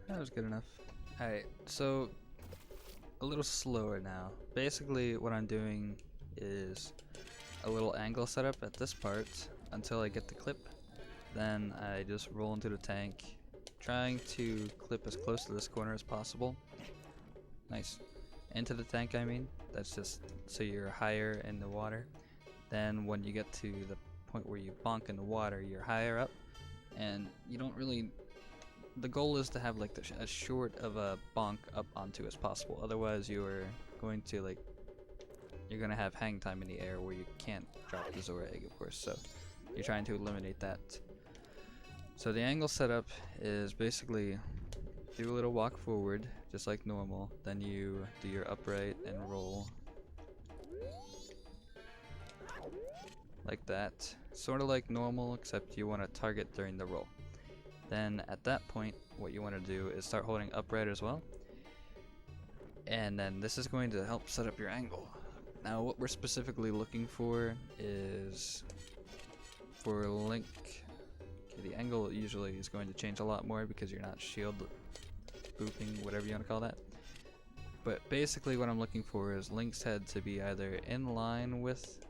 That was good enough. Alright, so a little slower now. Basically what I'm doing is a little angle setup at this part until I get the clip. Then I just roll into the tank, trying to clip as close to this corner as possible. Nice. Into the tank, I mean. That's just so you're higher in the water. Then when you get to the point where you bonk in the water, you're higher up, and you don't really... The goal is to have like as short of a bonk up onto as possible. Otherwise, you're going to have hang time in the air where you can't drop the Zora egg, of course. So you're trying to eliminate that. So the angle setup is basically do a little walk forward, just like normal. Then you do your upright and roll. Like that. Sort of like normal, except you want to target during the roll. Then at that point, what you want to do is start holding upright as well. And then this is going to help set up your angle. Now what we're specifically looking for is for Link. Okay, the angle usually is going to change a lot more because you're not shield booping, whatever you want to call that. But basically what I'm looking for is Link's head to be either in line with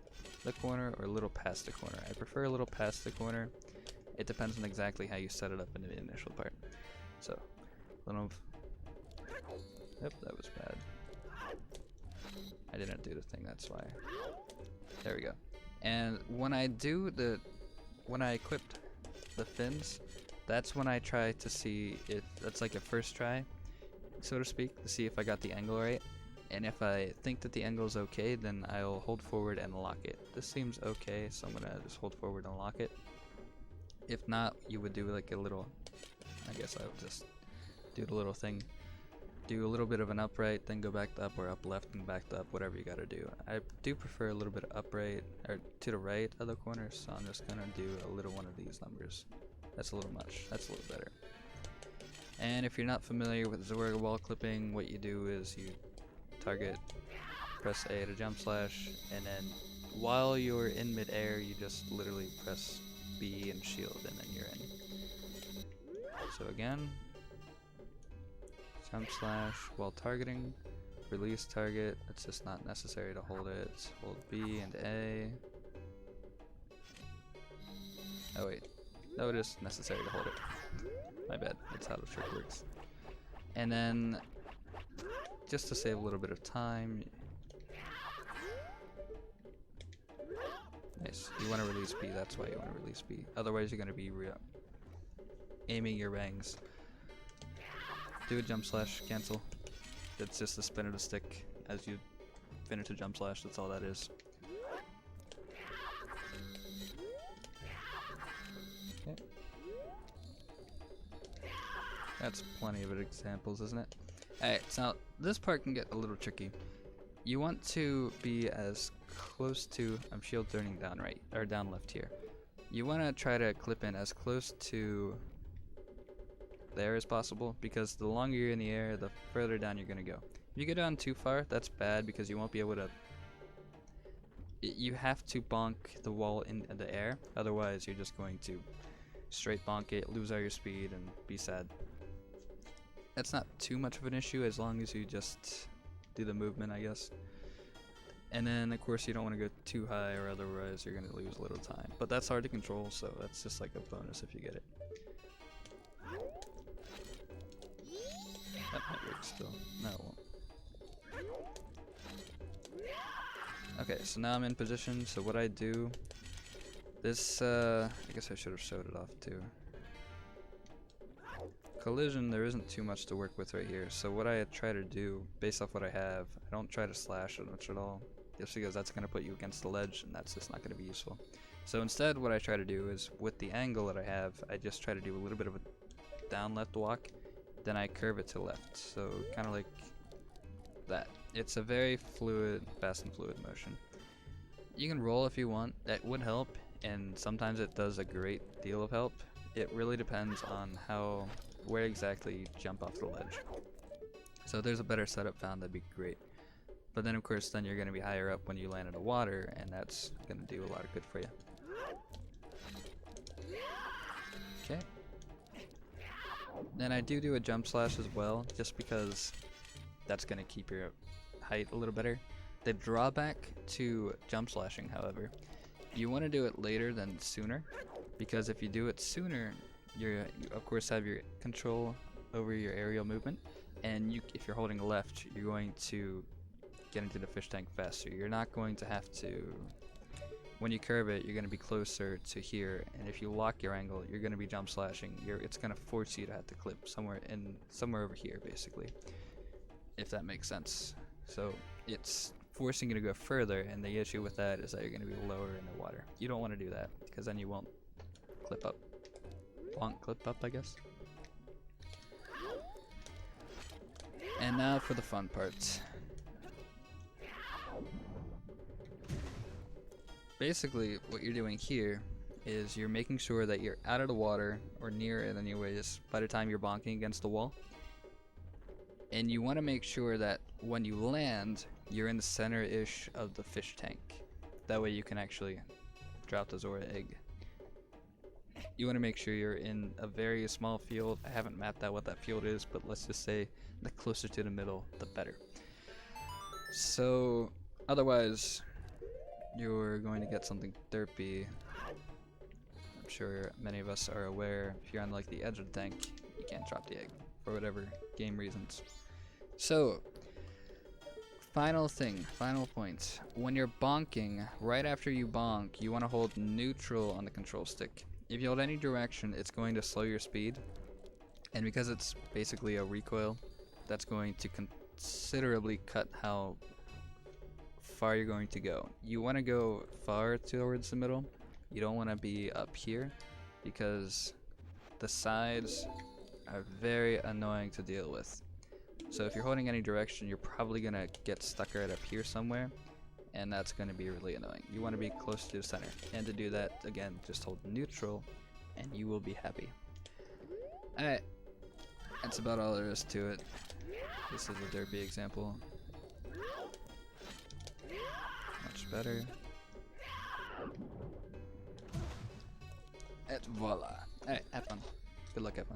the corner or a little past the corner. I prefer a little past the corner. It depends on exactly how you set it up in the initial part. So, little... Yep, that was bad. I didn't do the thing, that's why. There we go. And when I equipped the fins, that's when I try to see if that's like a first try, so to speak, to see if I got the angle right. And if I think that the angle is okay, then I'll hold forward and lock it. This seems okay, so I'm gonna just hold forward and lock it. If not, you would do like a little, I guess I would just do the little thing. Do a little bit of an upright, then go back to up, or up left and back to up, whatever you gotta do. I do prefer a little bit of upright, or to the right of the corner, so I'm just gonna do a little one of these numbers. That's a little much, that's a little better. And if you're not familiar with Zora wall clipping, what you do is you target, press A to jump slash, and then while you're in midair, you just literally press B and shield, and then you're in. So again, jump slash while targeting, release target. It's just not necessary to hold it. Hold B and A. Oh wait, no, it is necessary to hold it. My bad, that's how the trick works. And then, just to save a little bit of time, nice. You want to release B, that's why you want to release B. Otherwise you're going to be aiming your bangs. Do a jump slash, cancel. It's just the spin of the stick as you finish a jump slash, that's all that is. Okay. That's plenty of examples, isn't it? Alright, so this part can get a little tricky. You want to be as close to, I'm shield turning down right, or down left here. You want to try to clip in as close to there as possible, because the longer you're in the air, the further down you're going to go. If you go down too far, that's bad, because you won't be able to... You have to bonk the wall in the air, otherwise you're just going to straight bonk it, lose all your speed, and be sad. That's not too much of an issue as long as you just do the movement, I guess. And then of course you don't want to go too high, or otherwise you're going to lose a little time. But that's hard to control, so that's just like a bonus if you get it. That might work still. No, it won't. Okay, so now I'm in position, so what I do... This, I guess I should have showed it off too. Collision, there isn't too much to work with right here, so what I try to do, based off what I have, I don't try to slash it much at all, just because that's going to put you against the ledge, and that's just not going to be useful. So instead, what I try to do is, with the angle that I have, I just try to do a little bit of a down left walk, then I curve it to left, so kind of like that. It's a very fluid, fast and fluid motion. You can roll if you want, that would help, and sometimes it does a great deal of help. It really depends on where exactly you jump off the ledge. So if there's a better setup found, that'd be great. But then of course then you're going to be higher up when you land in the water, and that's going to do a lot of good for you. Okay. Then I do a jump slash as well, just because that's going to keep your height a little better. The drawback to jump slashing, however, you want to do it later than sooner, because if you do it sooner, you of course have your control over your aerial movement, and if you're holding left, you're going to get into the fish tank faster. You're not going to have to, when you curve it, you're going to be closer to here, and if you lock your angle, you're going to be jump slashing. It's going to force you to have to clip somewhere over here, basically, if that makes sense. So it's forcing you to go further, and the issue with that is that you're going to be lower in the water. You don't want to do that, because then you won't clip up. Won't clip up, I guess. And now for the fun part. Basically, what you're doing here is you're making sure that you're out of the water, or near it anyways, by the time you're bonking against the wall. And you want to make sure that when you land, you're in the center-ish of the fish tank. That way you can actually drop the Zora egg. You want to make sure you're in a very small field. I haven't mapped out what that field is, but let's just say the closer to the middle, the better. So, otherwise, you're going to get something derpy. I'm sure many of us are aware, if you're on like the edge of the tank, you can't drop the egg for whatever game reasons. So, final point. When you're bonking, right after you bonk, you want to hold neutral on the control stick. If you hold any direction, it's going to slow your speed, and because it's basically a recoil, that's going to considerably cut how far you're going to go. You want to go far towards the middle. You don't want to be up here, because the sides are very annoying to deal with. So if you're holding any direction, you're probably going to get stuck right up here somewhere, and that's going to be really annoying. You want to be close to the center, and to do that, again, just hold neutral and you will be happy. Alright, that's about all there is to it. This is a derpy example. Much better. And voila. Alright, have fun. Good luck, have fun.